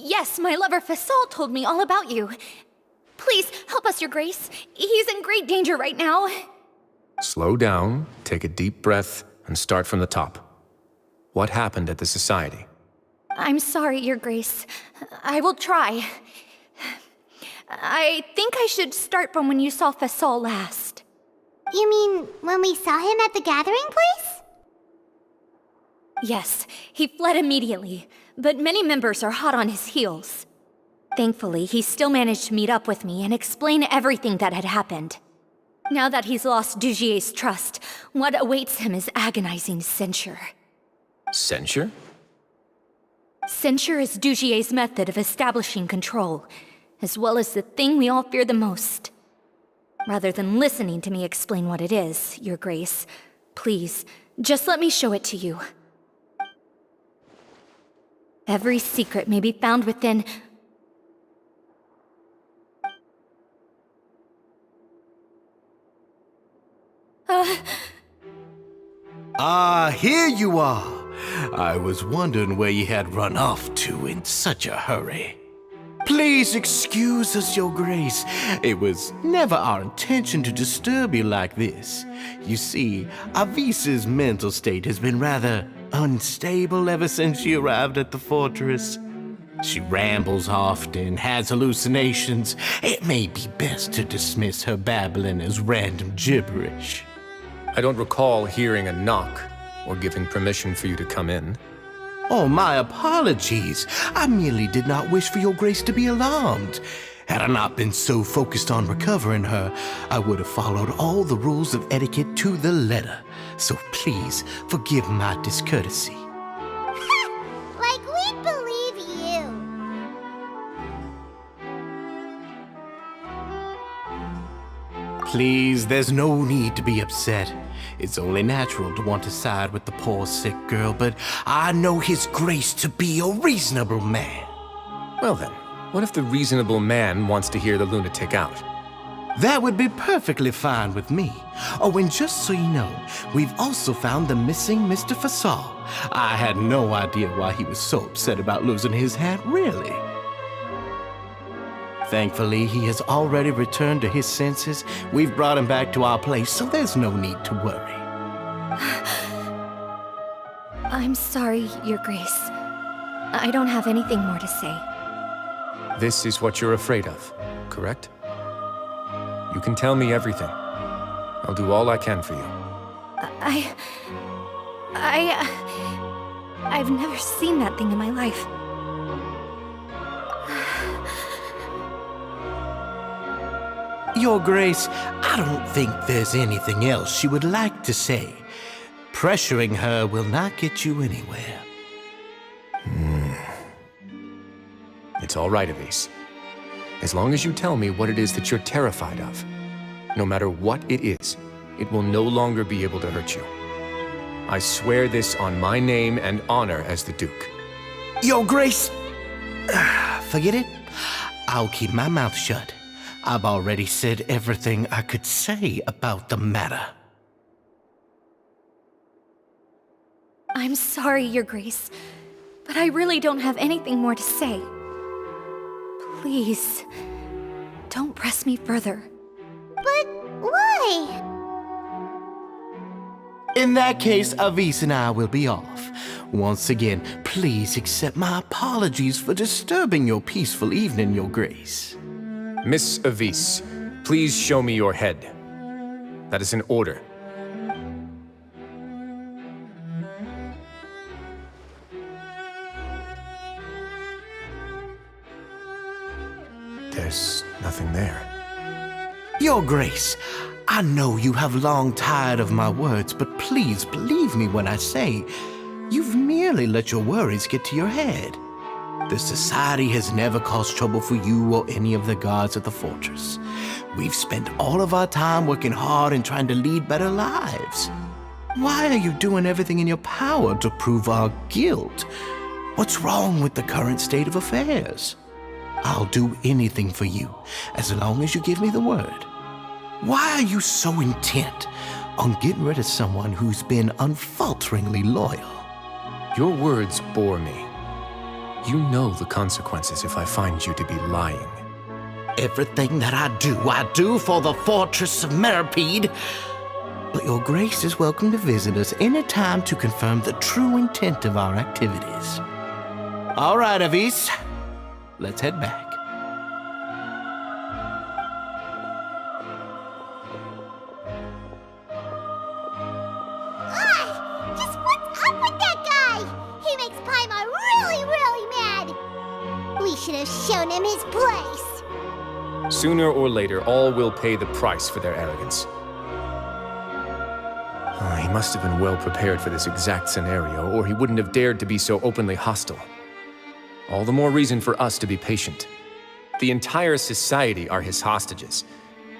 Yes, my lover Fasol told me all about you. Please, help us, Your Grace. He's in great danger right now. Slow down, take a deep breath, and start from the top. What happened at the Society? I'm sorry, Your Grace. I will try. I think I should start from when you saw Fasol last. You mean when we saw him at the gathering place? Yes, he fled immediately, but many members are hot on his heels. Thankfully, he still managed to meet up with me and explain everything that had happened. Now that he's lost Dugier's trust, what awaits him is agonizing censure. Censure? Censure is Dugier's method of establishing control, as well as the thing we all fear the most. Rather than listening to me explain what it is, Your Grace, please, just let me show it to you. Every secret may be found within... Here you are. I was wondering where you had run off to in such a hurry. Please excuse us, Your Grace. It was never our intention to disturb you like this. You see, Avisa's mental state has been rather unstable ever since she arrived at the fortress. She rambles often, has hallucinations. It may be best to dismiss her babbling as random gibberish. I don't recall hearing a knock or giving permission for you to come in. Oh, my apologies. I merely did not wish for Your Grace to be alarmed. Had I not been so focused on recovering her, I would have followed all the rules of etiquette to the letter. So please forgive my discourtesy. Like we'd believe you. Please, there's no need to be upset. It's only natural to want to side with the poor sick girl, but I know His Grace to be a reasonable man. Well then, what if the reasonable man wants to hear the lunatic out? That would be perfectly fine with me. Oh, and just so you know, we've also found the missing Mr. Fasol. I had no idea why he was so upset about losing his hat, really. Thankfully, he has already returned to his senses. We've brought him back to our place, so there's no need to worry. I'm sorry, Your Grace. I don't have anything more to say. This is what you're afraid of, correct? You can tell me everything. I'll do all I can for you. I've never seen that thing in my life. Your Grace, I don't think there's anything else she would like to say. Pressuring her will not get you anywhere. It's all right, Avise. As long as you tell me what it is that you're terrified of, no matter what it is, it will no longer be able to hurt you. I swear this on my name and honor as the Duke. Your Grace, forget it. I'll keep my mouth shut. I've already said everything I could say about the matter. I'm sorry, Your Grace, but I really don't have anything more to say. Please, don't press me further. But why? In that case, Avise and I will be off. Once again, please accept my apologies for disturbing your peaceful evening, Your Grace. Miss Avise, please show me your head. That is an order. There's nothing there. Your Grace, I know you have long tired of my words, but please believe me when I say you've merely let your worries get to your head. The Society has never caused trouble for you or any of the guards at the fortress. We've spent all of our time working hard and trying to lead better lives. Why are you doing everything in your power to prove our guilt? What's wrong with the current state of affairs? I'll do anything for you, as long as you give me the word. Why are you so intent on getting rid of someone who's been unfalteringly loyal? Your words bore me. You know the consequences if I find you to be lying. Everything that I do for the fortress of Meropide. But your grace is welcome to visit us any time to confirm the true intent of our activities. All right, Avis. Let's head back. Just what's up with that guy? He makes Paimon really, really mad. We should have shown him his place. Sooner or later, all will pay the price for their arrogance. He must have been well prepared for this exact scenario, or he wouldn't have dared to be so openly hostile. All the more reason for us to be patient. The entire society are his hostages.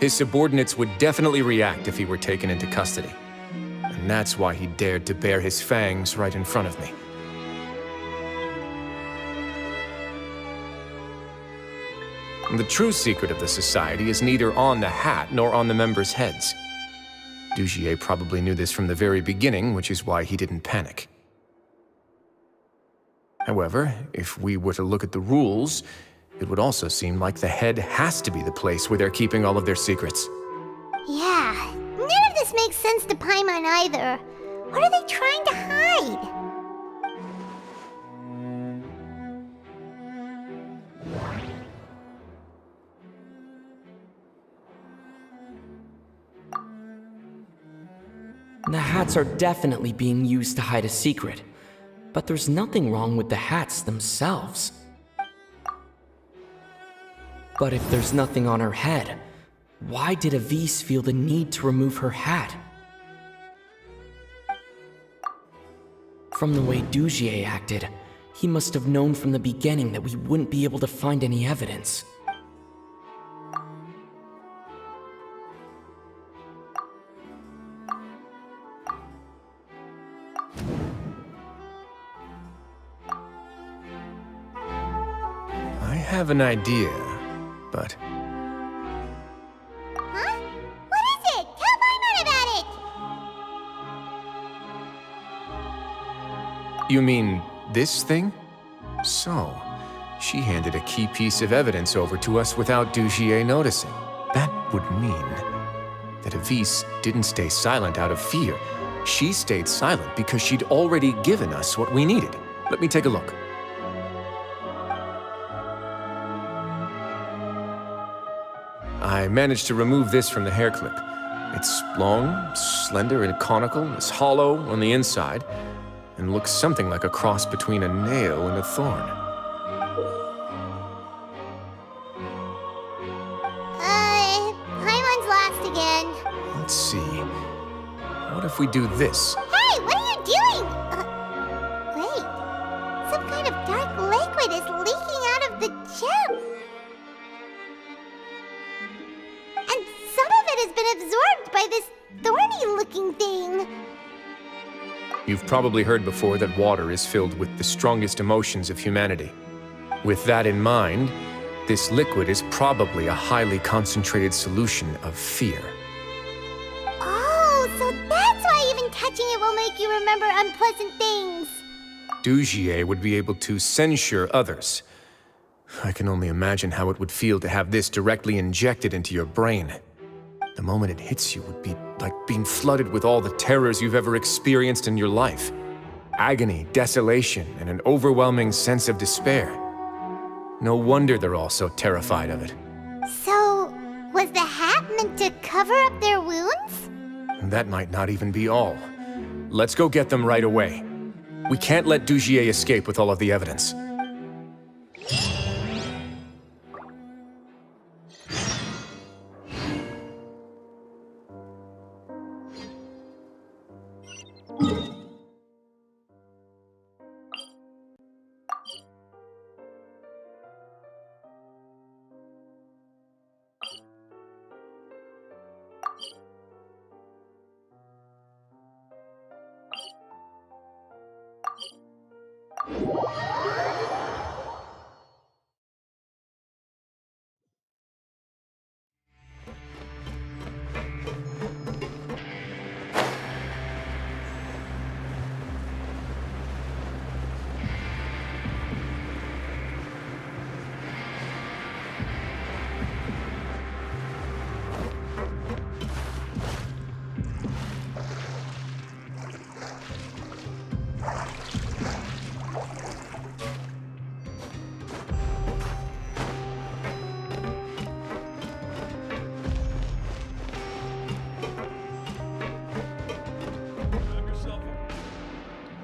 His subordinates would definitely react if he were taken into custody. And that's why he dared to bare his fangs right in front of me. The true secret of the society is neither on the hat nor on the members' heads. Dugier probably knew this from the very beginning, which is why he didn't panic. However, if we were to look at the rules, it would also seem like the head has to be the place where they're keeping all of their secrets. Yeah, none of this makes sense to Paimon either. What are they trying to hide? The hats are definitely being used to hide a secret, but there's nothing wrong with the hats themselves. But if there's nothing on her head, why did Avis feel the need to remove her hat? From the way Dugier acted, he must have known from the beginning that we wouldn't be able to find any evidence. I have an idea, but... Huh? What is it? Tell Paimon about it! You mean this thing? So, she handed a key piece of evidence over to us without Dugier noticing. That would mean that Avis didn't stay silent out of fear. She stayed silent because she'd already given us what we needed. Let me take a look. I managed to remove this from the hair clip. It's long, slender, and conical, it's hollow on the inside, and looks something like a cross between a nail and a thorn. Paimon's lost again. Let's see. What if we do this? Hey, what are you doing? Wait. Some kind of dark liquid is leaking out of the gem. And some of it has been absorbed by this thorny-looking thing. You've probably heard before that water is filled with the strongest emotions of humanity. With that in mind, this liquid is probably a highly concentrated solution of fear. Oh, so that's why even touching it will make you remember unpleasant things. Dugier would be able to censure others. I can only imagine how it would feel to have this directly injected into your brain. The moment it hits you would be like being flooded with all the terrors you've ever experienced in your life. Agony, desolation, and an overwhelming sense of despair. No wonder they're all so terrified of it. So, was the hat meant to cover up their wounds? That might not even be all. Let's go get them right away. We can't let Dugier escape with all of the evidence.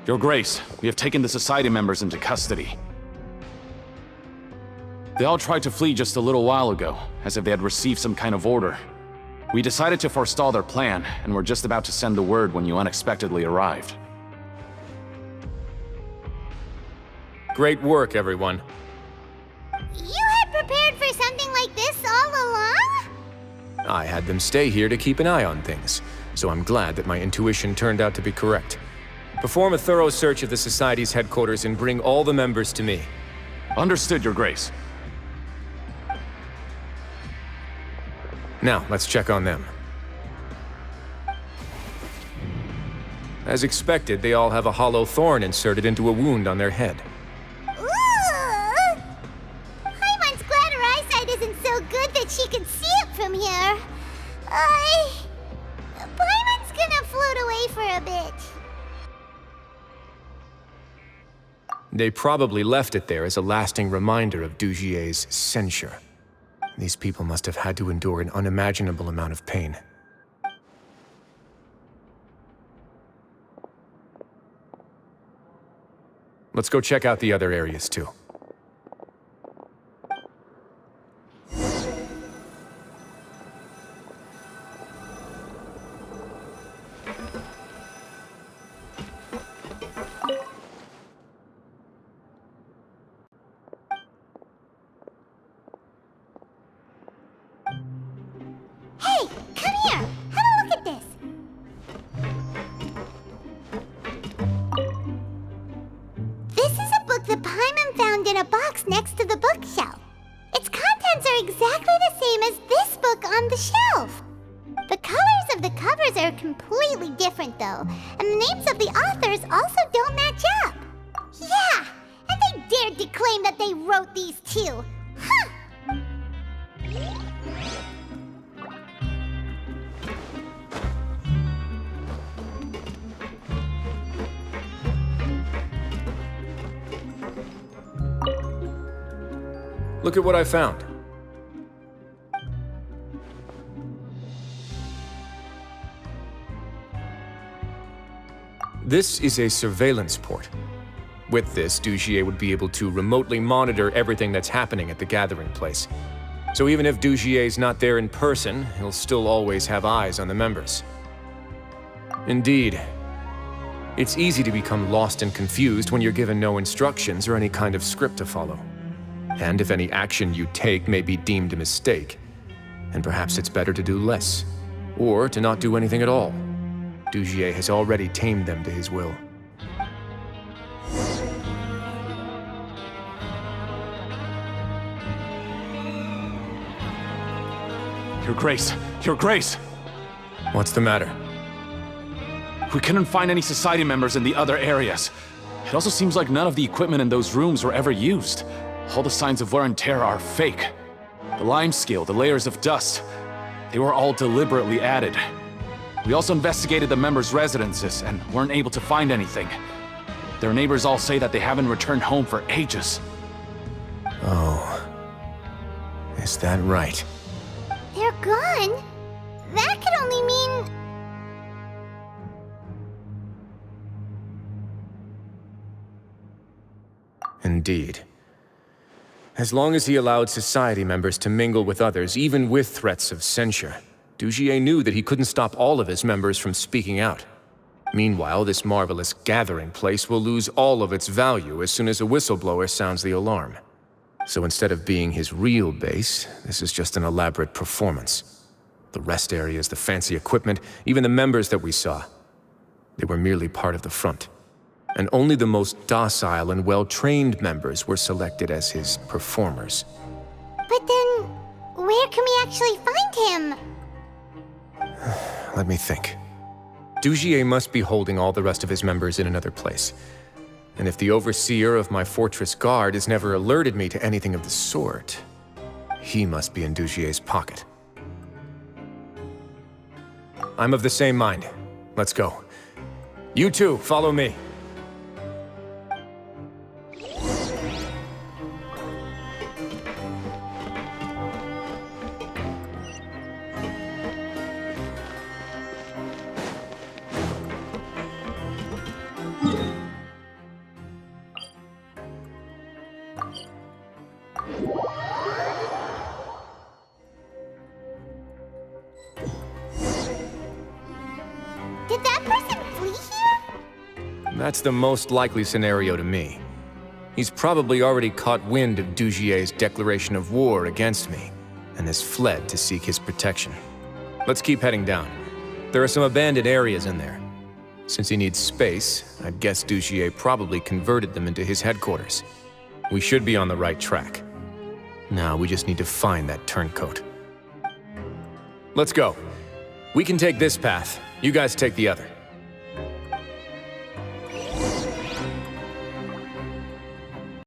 Your Grace, we have taken the Society members into custody. They all tried to flee just a little while ago, as if they had received some kind of order. We decided to forestall their plan, and were just about to send the word when you unexpectedly arrived. Great work, everyone. You had prepared for something like this all along? I had them stay here to keep an eye on things, so I'm glad that my intuition turned out to be correct. Perform a thorough search of the Society's headquarters and bring all the members to me. Understood, Your Grace. Now, let's check on them. As expected, they all have a hollow thorn inserted into a wound on their head. Ooh! Paimon's glad her eyesight isn't so good that she can see it from here. Paimon's gonna float away for a bit. They probably left it there as a lasting reminder of Dugier's censure. These people must have had to endure an unimaginable amount of pain. Let's go check out the other areas, too. Hey, come here! Have a look at this! This is a book that Paimon found in a box next to the bookshelf. Its contents are exactly the same as this book on the shelf. The colors of the covers are completely different, though, and the names of the authors also don't match up. Yeah, and they dared to claim that they wrote these too. Huh! Look at what I found. This is a surveillance port. With this, Dugier would be able to remotely monitor everything that's happening at the gathering place. So even if Dugier's not there in person, he'll still always have eyes on the members. Indeed. It's easy to become lost and confused when you're given no instructions or any kind of script to follow. And if any action you take may be deemed a mistake, and perhaps it's better to do less, or to not do anything at all. Dugier has already tamed them to his will. Your Grace! Your Grace! What's the matter? We couldn't find any Society members in the other areas. It also seems like none of the equipment in those rooms were ever used. All the signs of wear and tear are fake. The lime scale, the layers of dust, they were all deliberately added. We also investigated the members' residences and weren't able to find anything. Their neighbors all say that they haven't returned home for ages. Oh. Is that right? They're gone? That could only mean... Indeed. As long as he allowed Society members to mingle with others, even with threats of censure, Dugier knew that he couldn't stop all of his members from speaking out. Meanwhile, this marvelous gathering place will lose all of its value as soon as a whistleblower sounds the alarm. So instead of being his real base, this is just an elaborate performance. The rest areas, the fancy equipment, even the members that we saw, they were merely part of the front. And only the most docile and well-trained members were selected as his performers. But then, where can we actually find him? Let me think. Dugier must be holding all the rest of his members in another place. And if the overseer of my fortress guard has never alerted me to anything of the sort, he must be in Dugier's pocket. I'm of the same mind. Let's go. You two, follow me. That's the most likely scenario to me. He's probably already caught wind of Dugier's declaration of war against me, and has fled to seek his protection. Let's keep heading down. There are some abandoned areas in there. Since he needs space, I'd guess Dugier probably converted them into his headquarters. We should be on the right track. Now we just need to find that turncoat. Let's go. We can take this path. You guys take the other.